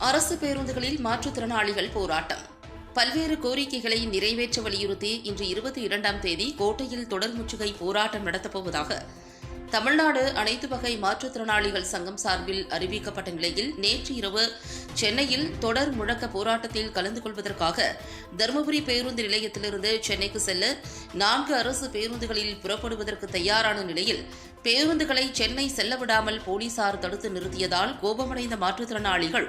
அரசு பேருந்துகளில் மாற்றுத்திறனாளிகள் போராட்டம். பல்வேறு கோரிக்கைகளை நிறைவேற்ற வலியுறுத்தி இன்று 22ஆம் தேதி கோட்டையில் தொடர் முற்றுகை போராட்டம் நடத்தப்போவதாக தமிழ்நாடு அனைத்து வகை மாற்றுத்திறனாளிகள் சங்கம் சார்பில் அறிவிக்கப்பட்ட நிலையில் நேற்று இரவு சென்னையில் தொடர் முழக்க போராட்டத்தில் கலந்து கொள்வதற்காக தருமபுரி பேருந்து நிலையத்திலிருந்து சென்னைக்கு செல்ல 4 அரசு பேருந்துகளில் புறப்படுவதற்கு தயாரான நிலையில் பேருந்துகளை சென்னை செல்ல விடாமல் போலீசார் தடுத்து நிறுத்தியதால் கோபமடைந்த மாற்றுத்திறனாளிகள்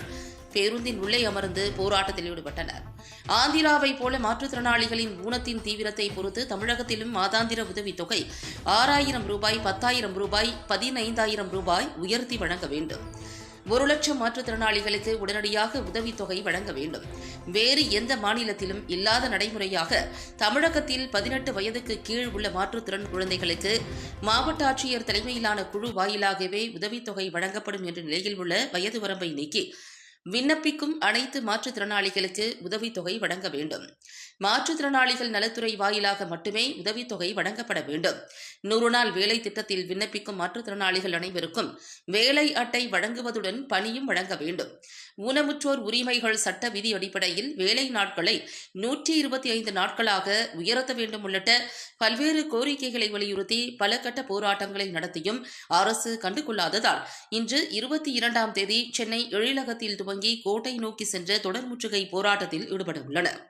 பேருந்தின் உள்ளே அமர்ந்து போராட்டத்தில் ஈடுபட்டனர். ஆந்திராவைப் போல மாற்றுத்திறனாளிகளின் ஊனத்தின் தீவிரத்தை பொறுத்து தமிழகத்திலும் மாதாந்திர உதவித்தொகை 6,000 ரூபாய், 10,000 ரூபாய், 15,000 ரூபாய் உயர்த்தி வழங்க வேண்டும். 1 லட்சம் மாற்றுத்திறனாளிகளுக்கு உடனடியாக உதவித்தொகை வழங்க வேண்டும். வேறு எந்த மாநிலத்திலும் இல்லாத நடைமுறையாக தமிழகத்தில் 18 வயதுக்கு கீழ் உள்ள மாற்றுத்திறன் குழந்தைகளுக்கு மாவட்ட ஆட்சியர் தலைமையிலான குழு வாயிலாகவே உதவித்தொகை வழங்கப்படும் என்ற நிலையில் உள்ள வயது வரம்பை நீக்கி விண்ணப்பிக்கும் அனைத்து மாற்றுத்திறனாளிகளுக்கு உதவித்தொகை வழங்க வேண்டும். மாற்றுத்திறனாளிகள் நலத்துறை வாயிலாக மட்டுமே உதவித்தொகை வழங்கப்பட வேண்டும். 100 நாள் வேலை திட்டத்தில் விண்ணப்பிக்கும் மாற்றுத்திறனாளிகள் அனைவருக்கும் வேலை அட்டை வழங்குவதுடன் பணியும் வழங்க வேண்டும். ஊனமுற்றோர் உரிமைகள் சட்ட விதி அடிப்படையில் வேலை நாட்களை 125 நாட்களாக உயர்த்த வேண்டும் உள்ளிட்ட பல்வேறு கோரிக்கைகளை வலியுறுத்தி பல கட்ட போராட்டங்களை நடத்தியும் அரசு கண்டுகொள்ளாததால் இன்று 22ஆம் தேதி சென்னை எழிலகத்தில் துவங்கி கோட்டை நோக்கி சென்ற தொடர் முற்றுகை போராட்டத்தில் ஈடுபட உள்ளனர்.